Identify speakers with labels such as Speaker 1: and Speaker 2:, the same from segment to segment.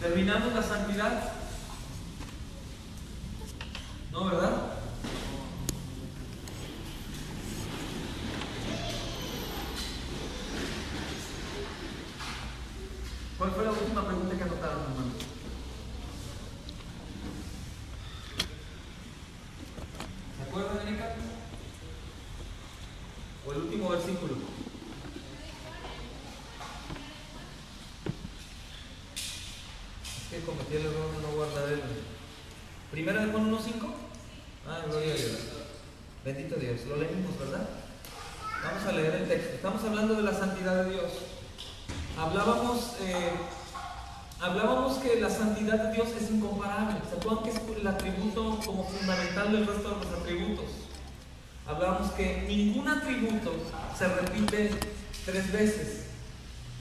Speaker 1: ¿Terminamos la santidad? ¿No, verdad? ¿Cuál fue la última pregunta que anotaron, hermano? ¿Se acuerdan, Erika? ¿O el último versículo? Es que cometí el error de no guardar el... ¿Primera de Juan 1:5? Ah, gloria a Dios. Bendito Dios. Lo leímos, ¿verdad? Vamos a leer el texto. Estamos hablando de la santidad de Dios. Hablábamos que la santidad de Dios es incomparable. ¿Se acuerdan que es el atributo como fundamental del resto de los atributos? Hablábamos que ningún atributo se repite 3 veces.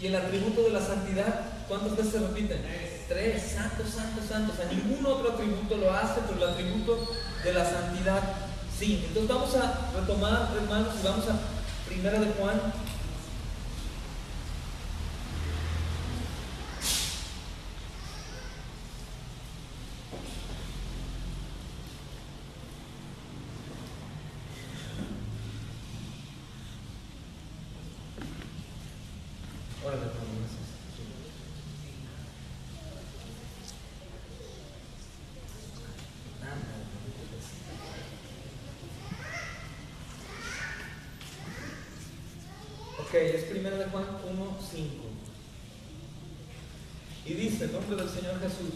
Speaker 1: Y el atributo de la santidad, ¿cuántas veces se repiten? 3. Santo, santo, santo. O sea, ningún otro atributo lo hace, pero el atributo de la santidad sí. Entonces vamos a retomar, hermanos, y vamos a Primera de Juan. Órale, hermano, gracias. Ok, es Primera de Juan 1:5. Y dice, en nombre del Señor Jesús: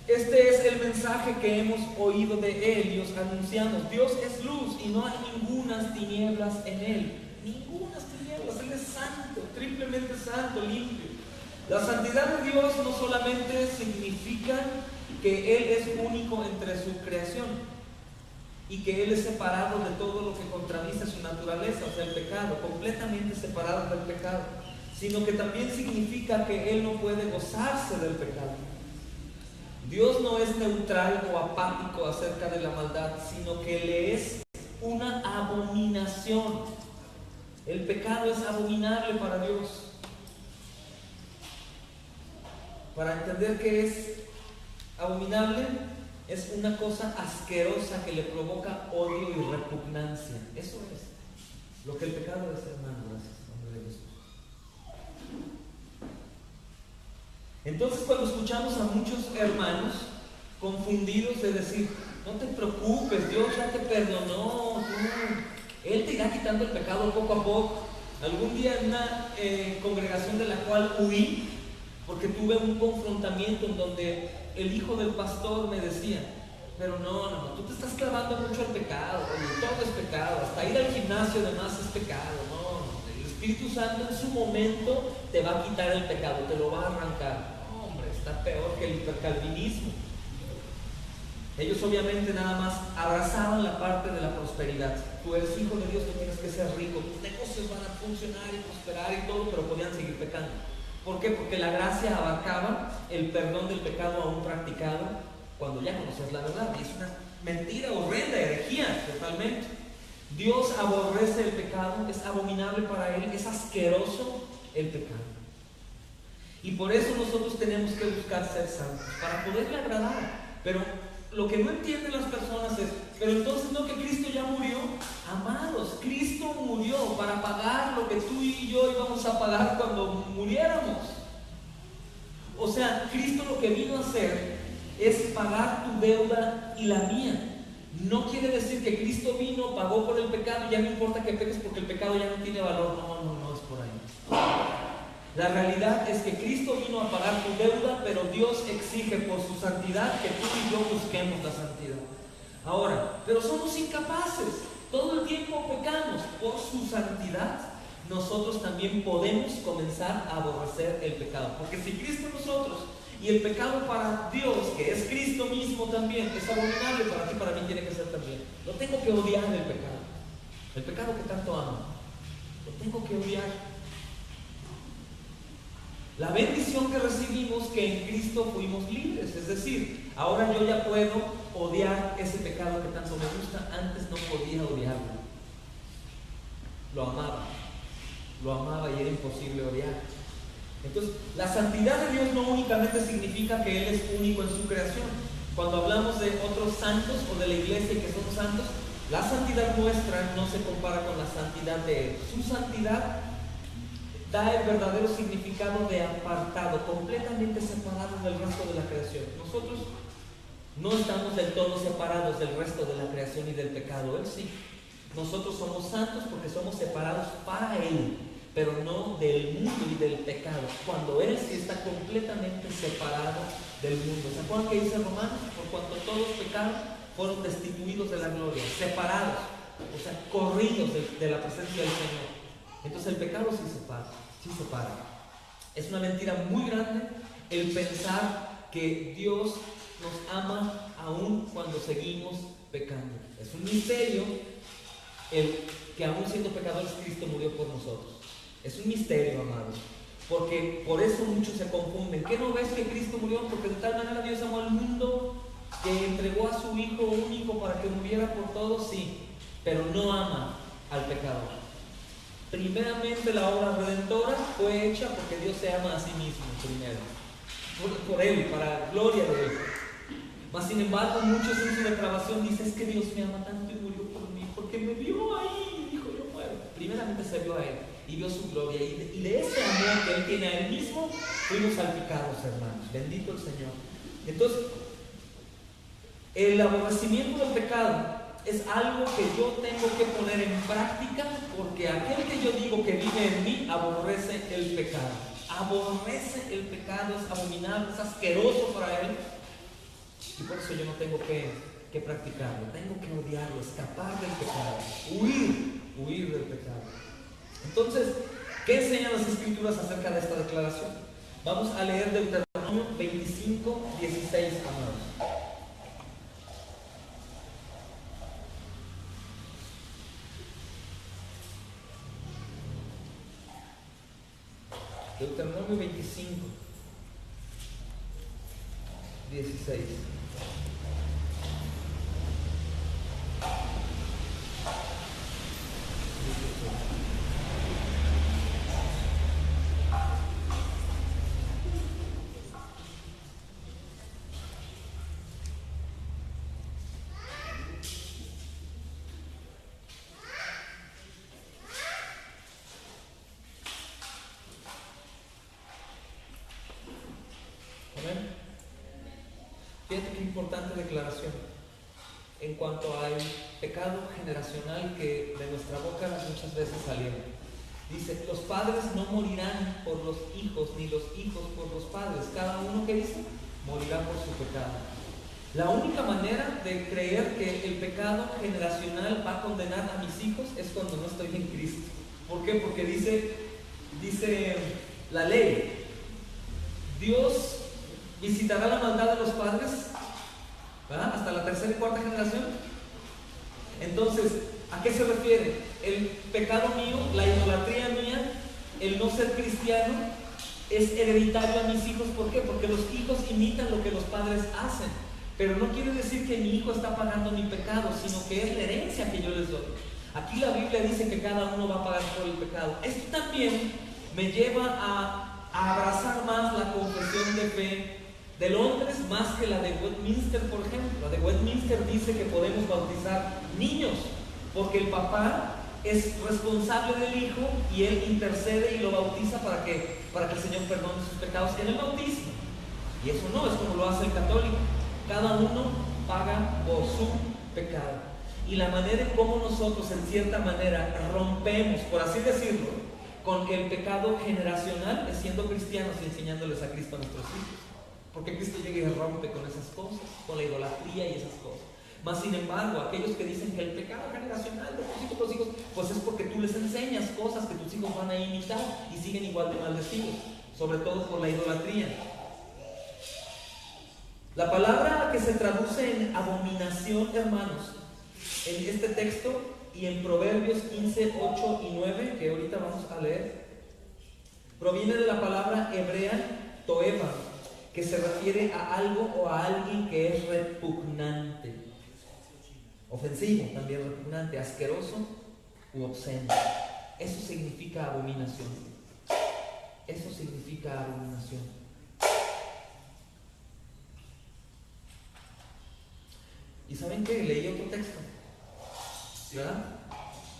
Speaker 1: este es el mensaje que hemos oído de Él y os anunciamos. Dios es luz y no hay ningunas tinieblas en Él. Ningunas tinieblas. Él es santo, triplemente santo, limpio. La santidad de Dios no solamente significa que Él es único entre su creación y que Él es separado de todo lo que contradice su naturaleza, o sea, el pecado, completamente separado del pecado, sino que también significa que Él no puede gozarse del pecado. Dios no es neutral o apático acerca de la maldad, sino que le es una abominación. El pecado es abominable para Dios. Para entender que es abominable, es una cosa asquerosa que le provoca odio y repugnancia. Eso es lo que el pecado es, hermano. Gracias, en nombre de Jesús. Entonces, cuando escuchamos a muchos hermanos confundidos de decir: no te preocupes, Dios ya te perdonó, Él te irá quitando el pecado poco a poco. Algún día en una congregación de la cual huí, porque tuve un confrontamiento en donde el hijo del pastor me decía: pero no, tú te estás clavando mucho al pecado, oye, todo es pecado, hasta ir al gimnasio además es pecado. No, el Espíritu Santo en su momento te va a quitar el pecado, te lo va a arrancar. No, hombre, está peor que el hipercalvinismo. Ellos obviamente nada más abrazaban la parte de la prosperidad. Tú eres hijo de Dios, tú tienes que ser rico, tus negocios van a funcionar y prosperar y todo, pero podían seguir pecando. ¿Por qué? Porque la gracia abarcaba el perdón del pecado aún practicado cuando ya conoces la verdad. Y es una mentira horrenda, herejía totalmente. Dios aborrece el pecado, es abominable para Él, es asqueroso el pecado. Y por eso nosotros tenemos que buscar ser santos, para poderle agradar. Pero lo que no entienden las personas es: pero entonces no, que Cristo ya murió. Amados, Cristo murió para pagar lo que tú y yo íbamos a pagar cuando muriéramos. O sea, Cristo lo que vino a hacer es pagar tu deuda y la mía. No quiere decir que Cristo vino, pagó por el pecado y ya no importa que peques porque el pecado ya no tiene valor. No es por ahí. La realidad es que Cristo vino a pagar tu deuda, pero Dios exige por su santidad que tú y yo busquemos la santidad. Ahora, pero somos incapaces, todo el tiempo pecamos. Por su santidad, nosotros también podemos comenzar a aborrecer el pecado. Porque si Cristo en nosotros y el pecado para Dios, que es Cristo mismo también, es abominable para ti, para mí tiene que ser también. No tengo que odiar el pecado que tanto amo, lo tengo que odiar. La bendición que recibimos, que en Cristo fuimos libres, es decir, ahora yo ya puedo odiar ese pecado que tanto me gusta. Antes no podía odiarlo, lo amaba y era imposible odiar. Entonces, la santidad de Dios no únicamente significa que Él es único en su creación. Cuando hablamos de otros santos o de la iglesia y que son santos, la santidad nuestra no se compara con la santidad de Él. Su santidad da el verdadero significado de apartado, completamente separado del resto de la creación. Nosotros no estamos del todo separados del resto de la creación y del pecado. Él sí. Nosotros somos santos porque somos separados para Él, pero no del mundo y del pecado. Cuando Él sí está completamente separado del mundo. ¿Se acuerdan que dice Romanos? Por cuanto todos pecaron, fueron destituidos de la gloria, separados, o sea, corridos de la presencia del Señor. Entonces el pecado sí separa. Es una mentira muy grande el pensar que Dios nos ama aún cuando seguimos pecando. Es un misterio el que aún siendo pecadores Cristo murió por nosotros. Es un misterio, amados, porque por eso muchos se confunden. ¿Qué no ves que Cristo murió? Porque de tal manera Dios amó al mundo que entregó a su Hijo único para que muriera por todos, sí, pero no ama al pecador. Primeramente la obra redentora fue hecha porque Dios se ama a sí mismo primero, por Él, para gloria de Él. Mas sin embargo muchos en su depravación dicen: es que Dios me ama tanto y murió por mí, porque me vio ahí y dijo: yo muero. Primeramente se vio a Él y vio su gloria, y de ese amor que Él tiene a Él mismo fuimos salpicados, hermanos. Bendito el Señor. Entonces, el aborrecimiento del pecado es algo que yo tengo que poner en práctica, porque aquel que yo digo que vive en mí aborrece el pecado. Aborrece el pecado, es abominable, es asqueroso para él, y por eso yo no tengo que practicarlo, tengo que odiarlo, escapar del pecado, huir del pecado. Entonces, ¿qué enseñan las Escrituras acerca de esta declaración? Vamos a leer Deuteronomio 25, 16, amados. Deuteronomio 25, 16. Fíjate qué importante declaración en cuanto al pecado generacional que de nuestra boca muchas veces salieron. Dice: los padres no morirán por los hijos, ni los hijos por los padres. Cada uno, que dice, morirá por su pecado. La única manera de creer que el pecado generacional va a condenar a mis hijos es cuando no estoy en Cristo. ¿Por qué? Porque dice la ley: Dios visitará la maldad de los padres, ¿verdad?, hasta la tercera y cuarta generación. Entonces, ¿a qué se refiere? El pecado mío, la idolatría mía, el no ser cristiano, es hereditario a mis hijos. ¿Por qué? Porque los hijos imitan lo que los padres hacen. Pero no quiere decir que mi hijo está pagando mi pecado, sino que es la herencia que yo les doy. Aquí la Biblia dice que cada uno va a pagar por el pecado. Esto también me lleva a abrazar más la confesión de fe de Londres más que la de Westminster, por ejemplo. La de Westminster dice que podemos bautizar niños porque el papá es responsable del hijo y él intercede y lo bautiza para que el Señor perdone sus pecados en el bautismo. Y eso no es como lo hace el católico. Cada uno paga por su pecado. Y la manera en cómo nosotros, en cierta manera, rompemos, por así decirlo, con el pecado generacional es siendo cristianos y enseñándoles a Cristo a nuestros hijos. Porque Cristo llega y rompe con esas cosas, con la idolatría y esas cosas. Mas sin embargo, aquellos que dicen que el pecado generacional de tus hijos, pues es porque tú les enseñas cosas que tus hijos van a imitar y siguen igual de maldecidos, sobre todo por la idolatría. La palabra que se traduce en abominación, hermanos, en este texto y en Proverbios 15, 8 y 9, que ahorita vamos a leer, proviene de la palabra hebrea toeva, que se refiere a algo o a alguien que es repugnante, ofensivo, también repugnante, asqueroso u obsceno. Eso significa abominación. Eso significa abominación. ¿Y saben qué? Leí otro texto, ¿verdad?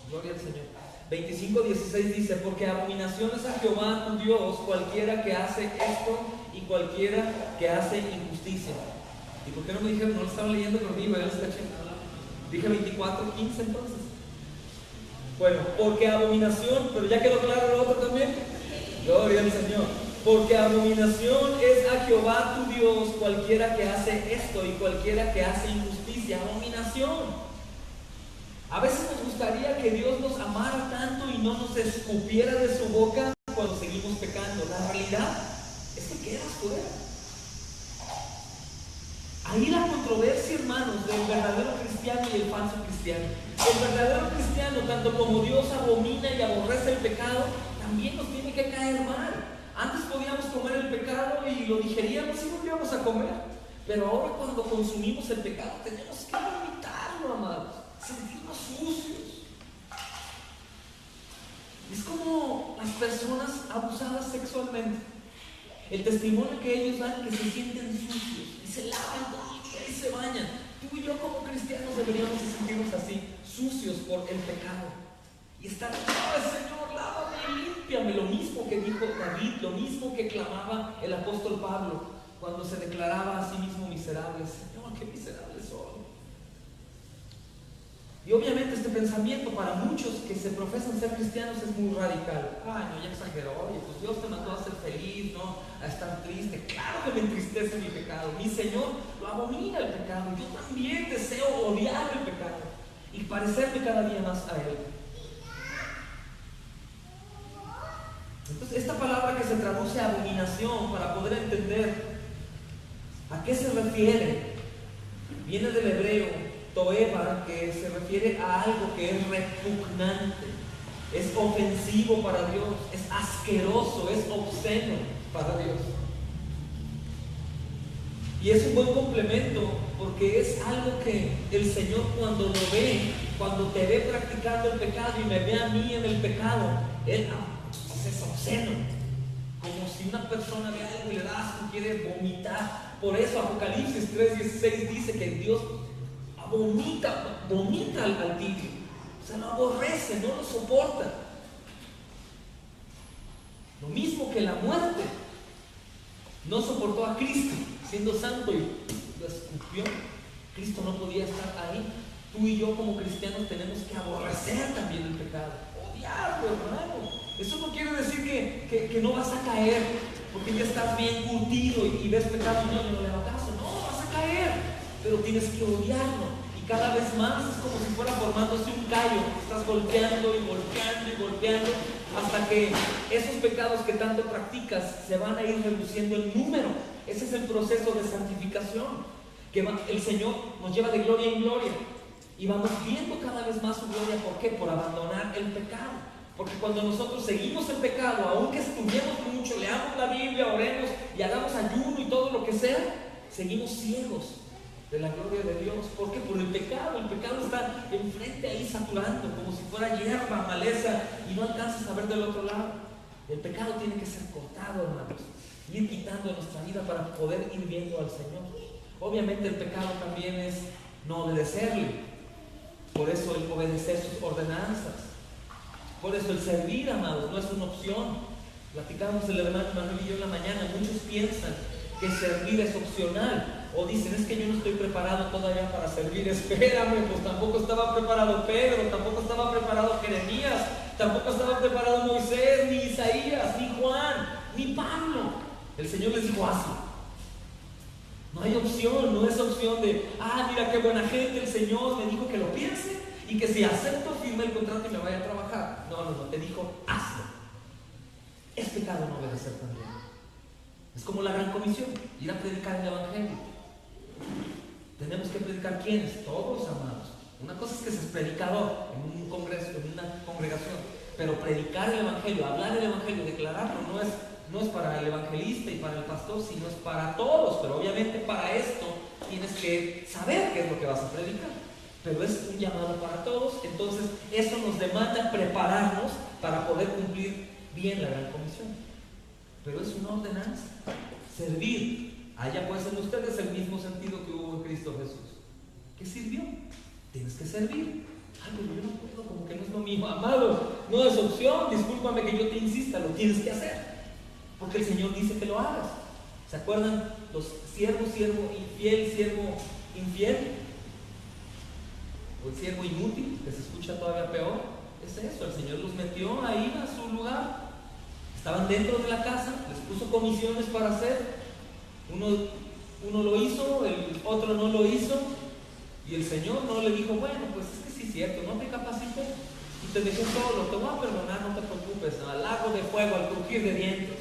Speaker 1: Gloria al Señor. 25:16 dice: porque abominación es a Jehová tu Dios cualquiera que hace esto y cualquiera que hace injusticia. ¿Y por qué no me dijeron? No lo estaba leyendo conmigo, ya lo está checando. Dije 24:15 entonces. Bueno, porque abominación, pero ya quedó claro lo otro también. Gloria al Señor. Porque abominación es a Jehová tu Dios cualquiera que hace esto y cualquiera que hace injusticia. Abominación. A veces nos gustaría que Dios nos amara tanto y no nos escupiera de su boca cuando seguimos pecando. La realidad es que quedas fuera. Ahí la controversia, hermanos, del verdadero cristiano y el falso cristiano. El verdadero cristiano, tanto como Dios abomina y aborrece el pecado, también nos tiene que caer mal. Antes podíamos comer el pecado y lo digeríamos y volvíamos a comer. Pero ahora cuando consumimos el pecado tenemos que vomitarlo, amados. Sentirnos sucios. Es como las personas abusadas sexualmente. El testimonio que ellos dan, que se sienten sucios y se lavan todo el día y se bañan. Tú y yo como cristianos deberíamos sentirnos así, sucios por el pecado. Y estar, ¡ay, Señor, lávame y límpiame! Lo mismo que dijo David, lo mismo que clamaba el apóstol Pablo cuando se declaraba a sí mismo miserable. Señor, qué miserable soy. Y obviamente este pensamiento para muchos que se profesan ser cristianos es muy radical. Ay, no, ya exageró. Oye, pues Dios te mandó a ser feliz, ¿no? A estar triste. Claro que me entristece mi pecado. Mi Señor lo abomina el pecado. Yo también deseo odiar el pecado y parecerme cada día más a Él. Entonces, esta palabra que se traduce a abominación, para poder entender a qué se refiere, viene del hebreo toeva, que se refiere a algo que es repugnante, es ofensivo para Dios, es asqueroso, es obsceno para Dios. Y es un buen complemento porque es algo que el Señor cuando lo ve, cuando te ve practicando el pecado y me ve a mí en el pecado, Él es obsceno. Como si una persona ve algo y le da asco, quiere vomitar. Por eso Apocalipsis 3:16 dice que Dios vomita al tigre. O sea, lo aborrece, no lo soporta. Lo mismo que la muerte. No soportó a Cristo, siendo santo, y lo escupió. Cristo no podía estar ahí. Tú y yo como cristianos tenemos que aborrecer también el pecado. Odiarlo, hermano. Eso no quiere decir que no vas a caer, porque ya estás bien curtido y ves pecado y no le hago caso. No, vas a caer, pero tienes que odiarlo. Y cada vez más es como si fuera formándose un callo. Estás golpeando y golpeando y golpeando hasta que esos pecados que tanto practicas se van a ir reduciendo en número. Ese es el proceso de santificación, que el Señor nos lleva de gloria en gloria y vamos viendo cada vez más su gloria. ¿Por qué? Por abandonar el pecado. Porque cuando nosotros seguimos el pecado, aunque estudiemos mucho, leamos la Biblia, oremos y hagamos ayuno y todo lo que sea, seguimos ciegos de la gloria de Dios. ¿Por qué? Por el pecado. El pecado está enfrente ahí saturando, como si fuera hierba, maleza, y no alcanzas a ver del otro lado. El pecado tiene que ser cortado, hermanos, ir quitando de nuestra vida para poder ir viendo al Señor. Obviamente el pecado también es no obedecerle. Por eso el obedecer sus ordenanzas. Por eso el servir, amados, no es una opción. Platicamos el hermano Manuel y yo en la mañana. Muchos piensan que servir es opcional, o dicen, es que yo no estoy preparado todavía para servir. Espérame, pues tampoco estaba preparado Pedro, tampoco estaba preparado Jeremías, tampoco estaba preparado Moisés, ni Isaías, ni Juan, ni Pablo. El Señor les dijo, hazlo. No hay opción, no es opción de, mira qué buena gente, el Señor me dijo que lo piense y que si acepto, firme el contrato y me vaya a trabajar. No, te dijo, hazlo. Es pecado no obedecer también. Es como la gran comisión, ir a predicar el Evangelio. Tenemos que predicar, ¿quiénes? Todos, amados. Una cosa es que seas predicador en un congreso, en una congregación, pero predicar el Evangelio, hablar el Evangelio, declararlo, no es para el evangelista y para el pastor, sino es para todos. Pero obviamente para esto tienes que saber qué es lo que vas a predicar. Pero es un llamado para todos. Entonces eso nos demanda prepararnos para poder cumplir bien la gran comisión. pero es una ordenanza. Servir. Haya pues en ustedes el mismo sentido que hubo en Cristo Jesús. ¿Qué sirvió? Tienes que servir. Ay, pero yo no puedo, como que no es lo mismo. Amado, no es opción, discúlpame que yo te insista, lo tienes que hacer. Porque el Señor dice que lo hagas. ¿Se acuerdan? Los siervo infiel, siervo infiel. O el siervo inútil, que se escucha todavía peor. Es eso, el Señor los metió ahí a su lugar. Estaban dentro de la casa, les puso comisiones para hacer. Uno lo hizo, el otro no lo hizo. Y el Señor no le dijo, bueno, pues es que sí es cierto, no te capacité y te dejé solo, te voy a perdonar, no te preocupes, al lago de fuego, al crujir de dientes.